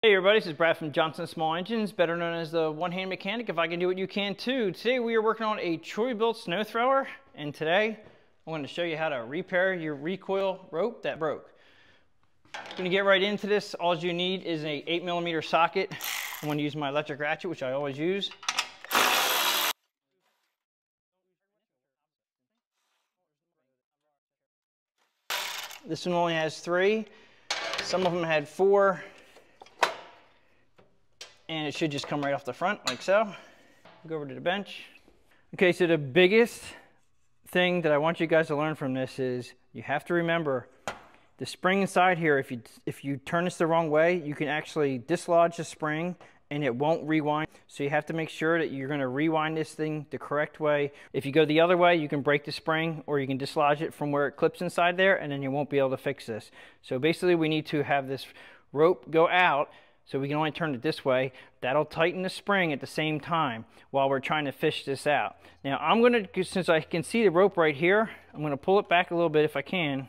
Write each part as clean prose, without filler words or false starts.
Hey everybody, this is Brad from Johnson Small Engines, better known as the one-hand mechanic. If I can do it, you can too. Today we are working on a Troy-built snow thrower, and today I'm going to show you how to repair your recoil rope that broke. I'm going to get right into this. All you need is a 8mm socket. I'm going to use my electric ratchet, which I always use. This one only has 3. Some of them had 4. And it should just come right off the front, like so. Go over to the bench. Okay, so the biggest thing that I want you guys to learn from this is you have to remember the spring inside here. If you turn this the wrong way, you can actually dislodge the spring and it won't rewind. So you have to make sure that you're gonna rewind this thing the correct way. If you go the other way, you can break the spring or you can dislodge it from where it clips inside there, and then you won't be able to fix this. So basically we need to have this rope go out, so we can only turn it this way. That'll tighten the spring at the same time while we're trying to fish this out. Now I'm gonna, since I can see the rope right here, I'm gonna pull it back a little bit if I can,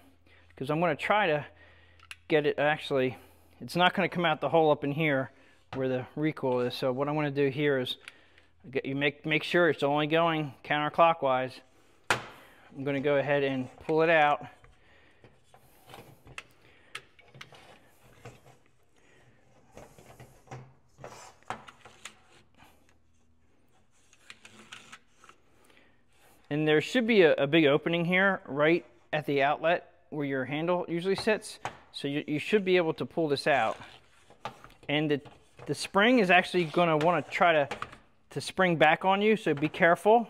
because I'm gonna try to get it, actually, it's not gonna come out the hole up in here where the recoil is. So what I'm gonna do here is, make sure it's only going counterclockwise. I'm gonna go ahead and pull it out. And there should be a big opening here right at the outlet where your handle usually sits. So you should be able to pull this out. And the spring is actually gonna wanna try to spring back on you, so be careful.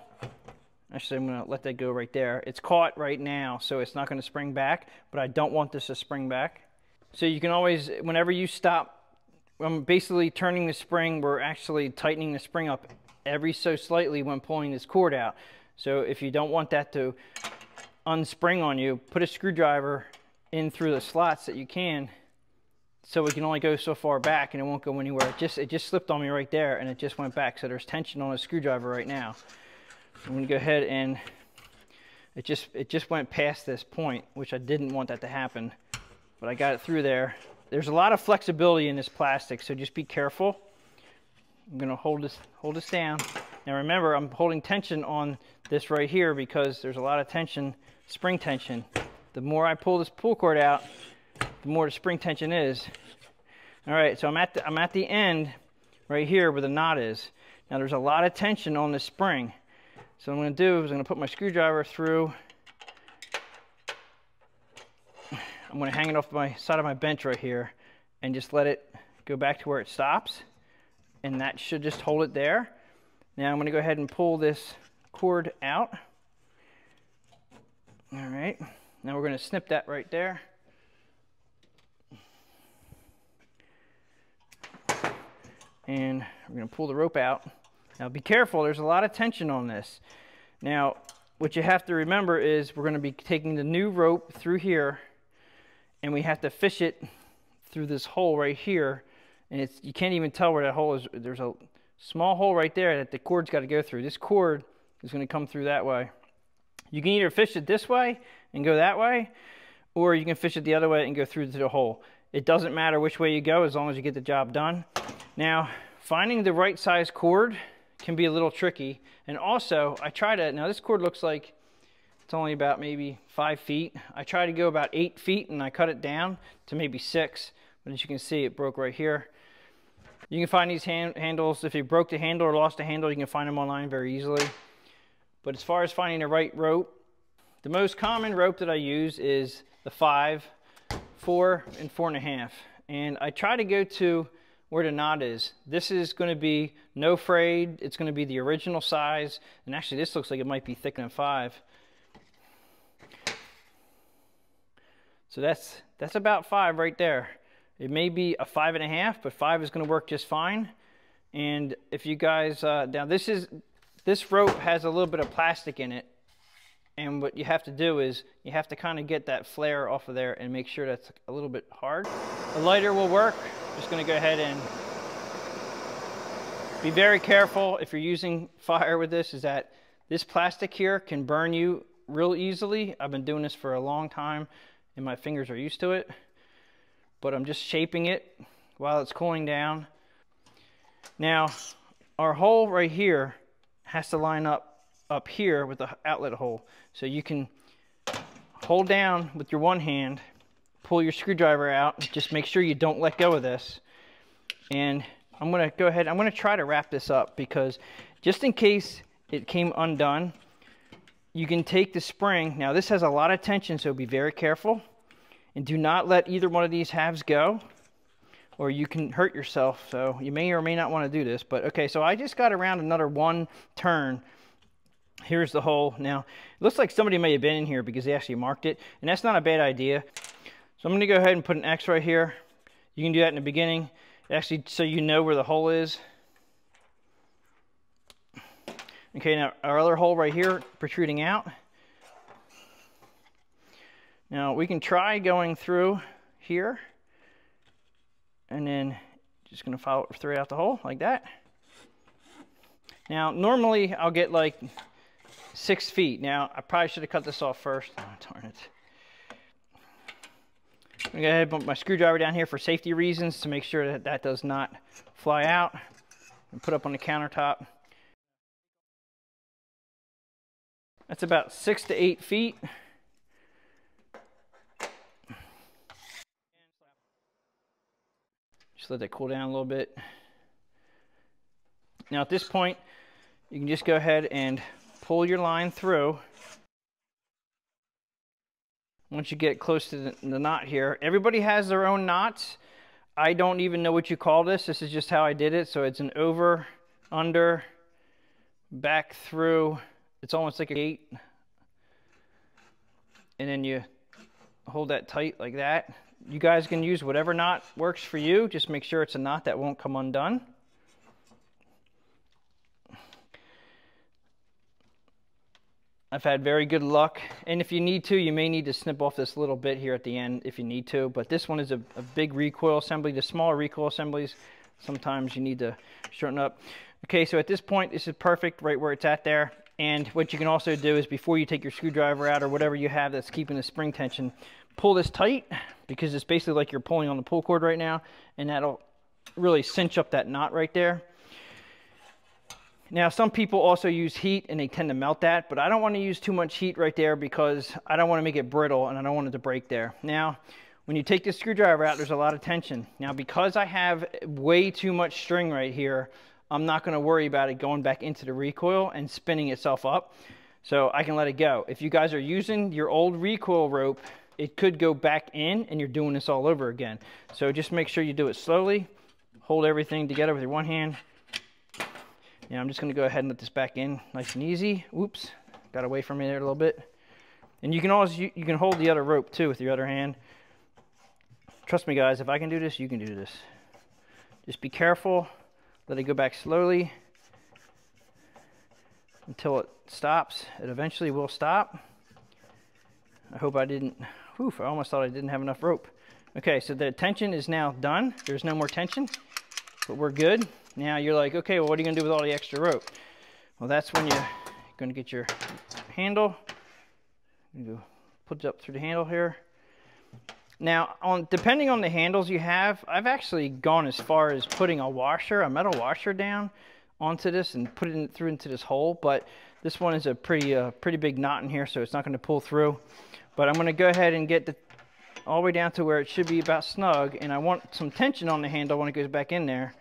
Actually, I'm gonna let that go right there. It's caught right now, so it's not gonna spring back, but I don't want this to spring back. So you can always, whenever you stop, I'm basically turning the spring, we're actually tightening the spring up every so slightly when pulling this cord out. So if you don't want that to unspring on you, put a screwdriver in through the slots that you can, so it can only go so far back and it won't go anywhere. It just slipped on me right there and it just went back. So there's tension on a screwdriver right now. I'm gonna go ahead and it just went past this point, which I didn't want that to happen, but I got it through there. There's a lot of flexibility in this plastic, so just be careful. I'm gonna hold this down. Now remember, I'm holding tension on this right here because there's a lot of tension, spring tension. The more I pull this pull cord out, the more the spring tension is. All right, so I'm at the end right here where the knot is. Now there's a lot of tension on this spring. So what I'm gonna do is I'm gonna put my screwdriver through. I'm gonna hang it off my side of my bench right here and just let it go back to where it stops. And that should just hold it there. Now I'm gonna go ahead and pull this cord out. All right, now we're gonna snip that right there. And we're gonna pull the rope out. Now be careful, there's a lot of tension on this. Now, what you have to remember is we're gonna be taking the new rope through here and we have to fish it through this hole right here. And you can't even tell where that hole is. There's a small hole right there that the cord's got to go through. This cord is going to come through that way. You can either fish it this way and go that way, or you can fish it the other way and go through to the hole. It doesn't matter which way you go as long as you get the job done. Now, finding the right size cord can be a little tricky. And also, now this cord looks like it's only about maybe 5 feet. I try to go about 8 feet and I cut it down to maybe 6. But as you can see, it broke right here. You can find these handles, if you broke the handle or lost a handle, you can find them online very easily. But as far as finding the right rope, the most common rope that I use is the 5, 4, and 4.5. And I try to go to where the knot is. This is going to be no frayed. It's going to be the original size. And actually this looks like it might be thicker than 5. So that's about 5 right there. It may be a 5.5, but 5 is going to work just fine. And if you guys, now this rope has a little bit of plastic in it. And what you have to do is you have to kind of get that flare off of there and make sure that's a little bit hard. The lighter will work. Just going to go ahead and be very careful if you're using fire with this, is that this plastic here can burn you real easily. I've been doing this for a long time and my fingers are used to it. But I'm just shaping it while it's cooling down. Now, our hole right here has to line up here with the outlet hole. So you can hold down with your one hand, pull your screwdriver out, just make sure you don't let go of this. And I'm gonna go ahead, I'm gonna try to wrap this up because just in case it came undone, you can take the spring. Now this has a lot of tension, so be very careful. And do not let either one of these halves go, or you can hurt yourself. So you may or may not want to do this. But okay, so I just got around another one turn. Here's the hole. Now, it looks like somebody may have been in here because they actually marked it, and that's not a bad idea. So I'm going to go ahead and put an X right here. You can do that in the beginning, actually, so you know where the hole is. Okay, now our other hole right here protruding out. Now we can try going through here, and then just going to follow it through out the hole like that. Now normally I'll get like 6 feet. Now I probably should have cut this off first. Oh, darn it. I'm going to go ahead and put my screwdriver down here for safety reasons to make sure that that does not fly out, and put up on the countertop. That's about 6 to 8 feet. Just let that cool down a little bit. Now at this point, you can just go ahead and pull your line through. Once you get close to the knot here, everybody has their own knots. I don't even know what you call this. This is just how I did it. So it's an over, under, back through. It's almost like a gate. And then you hold that tight like that. You guys can use whatever knot works for you. Just make sure it's a knot that won't come undone. I've had very good luck. And if you need to, you may need to snip off this little bit here at the end if you need to. But this one is a big recoil assembly. The smaller recoil assemblies, sometimes you need to shorten up. Okay, so at this point, this is perfect right where it's at there. And what you can also do is before you take your screwdriver out or whatever you have that's keeping the spring tension, pull this tight, because it's basically like you're pulling on the pull cord right now, and that'll really cinch up that knot right there. Now, some people also use heat and they tend to melt that, but I don't want to use too much heat right there because I don't want to make it brittle and I don't want it to break there. Now, when you take this screwdriver out, there's a lot of tension. Now, because I have way too much string right here, I'm not going to worry about it going back into the recoil and spinning itself up. So I can let it go. If you guys are using your old recoil rope, it could go back in and you're doing this all over again. So just make sure you do it slowly. Hold everything together with your one hand. Now I'm just going to go ahead and let this back in nice and easy. Whoops, got away from me there a little bit. And you can always, you can hold the other rope too with your other hand. Trust me guys, if I can do this, you can do this. Just be careful. Let it go back slowly until it stops. It eventually will stop. I hope I didn't, whew, I almost thought I didn't have enough rope. Okay, so the tension is now done. There's no more tension, but we're good. Now you're like, okay, well, what are you gonna do with all the extra rope? Well, that's when you're gonna get your handle. You put it up through the handle here. Now, depending on the handles you have, I've actually gone as far as putting a washer, a metal washer down onto this and put it through into this hole, but this one is a pretty big knot in here, so it's not gonna pull through. But I'm gonna go ahead and get all the way down to where it should be about snug, and I want some tension on the handle when it goes back in there.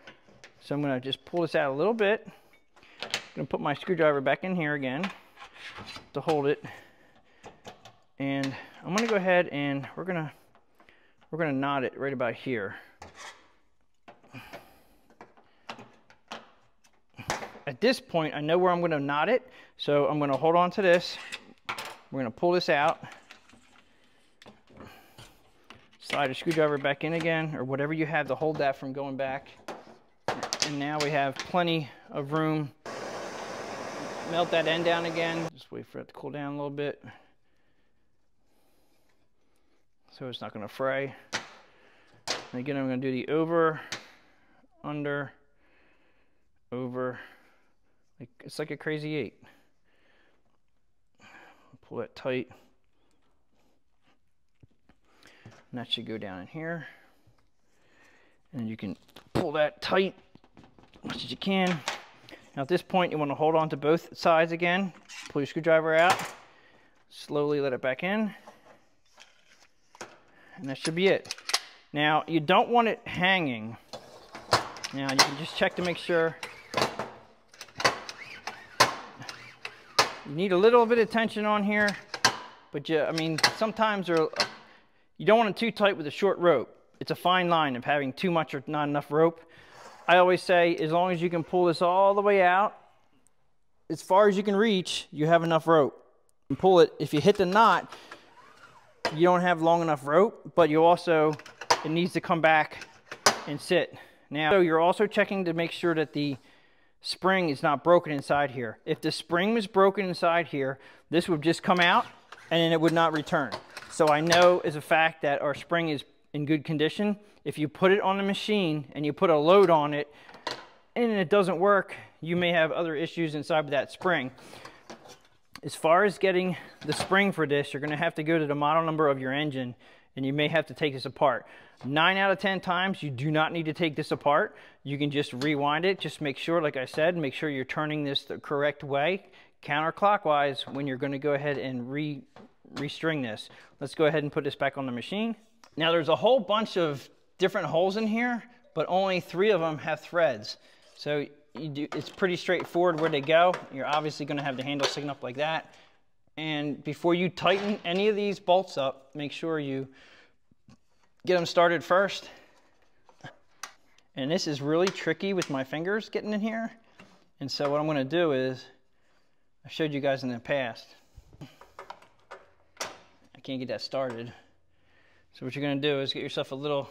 So I'm gonna just pull this out a little bit. I'm gonna put my screwdriver back in here again to hold it. And I'm gonna go ahead and we're gonna knot it right about here. At this point, I know where I'm gonna knot it, so I'm gonna hold on to this. We're gonna pull this out. Slide a screwdriver back in again, or whatever you have to hold that from going back. And now we have plenty of room. Melt that end down again. Just wait for it to cool down a little bit, so it's not gonna fray. And again, I'm gonna do the over, under, over. It's like a crazy 8. Pull that tight. And that should go down in here. And you can pull that tight as much as you can. Now at this point, you want to hold on to both sides again. Pull your screwdriver out. Slowly let it back in. And that should be it. Now, you don't want it hanging. Now, you can just check to make sure. You need a little bit of tension on here, but I mean, sometimes you don't want it too tight with a short rope. It's a fine line of having too much or not enough rope. I always say, as long as you can pull this all the way out, as far as you can reach, you have enough rope. And pull it, if you hit the knot, you don't have long enough rope, but you also, it needs to come back and sit. Now, so you're also checking to make sure that the spring is not broken inside here. If the spring was broken inside here, this would just come out and then it would not return. So I know as a fact that our spring is in good condition. If you put it on the machine and you put a load on it and it doesn't work, you may have other issues inside with that spring. As far as getting the spring for this, you're going to have to go to the model number of your engine and you may have to take this apart. 9 out of 10 times, you do not need to take this apart. You can just rewind it. Just make sure, like I said, make sure you're turning this the correct way, counterclockwise, when you're going to go ahead and restring this. Let's go ahead and put this back on the machine. Now, there's a whole bunch of different holes in here, but only 3 of them have threads. So it's pretty straightforward where they go. You're obviously going to have the handle sticking up like that. And before you tighten any of these bolts up, make sure you get them started first. And this is really tricky with my fingers getting in here. And so what I'm going to do is, I showed you guys in the past, I can't get that started. So what you're going to do is get yourself a little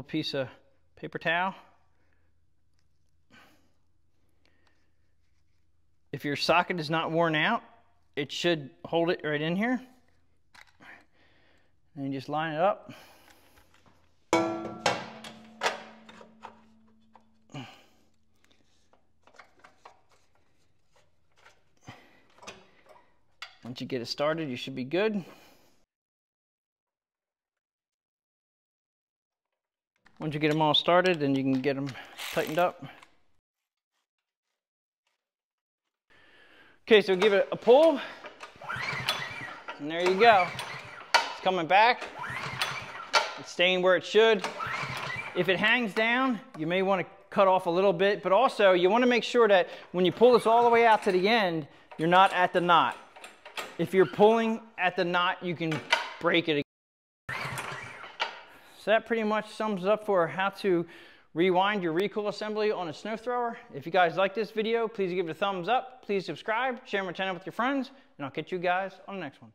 piece of paper towel. If your socket is not worn out, it should hold it right in here. And you just line it up. Once you get it started, you should be good. Once you get them all started, then you can get them tightened up. Okay, so give it a pull, and there you go. It's coming back. It's staying where it should. If it hangs down, you may want to cut off a little bit, but also you want to make sure that when you pull this all the way out to the end, you're not at the knot. If you're pulling at the knot, you can break it again. So that pretty much sums up for how to rewind your recoil assembly on a snow thrower. If you guys like this video, please give it a thumbs up. Please subscribe, share my channel with your friends, and I'll catch you guys on the next one.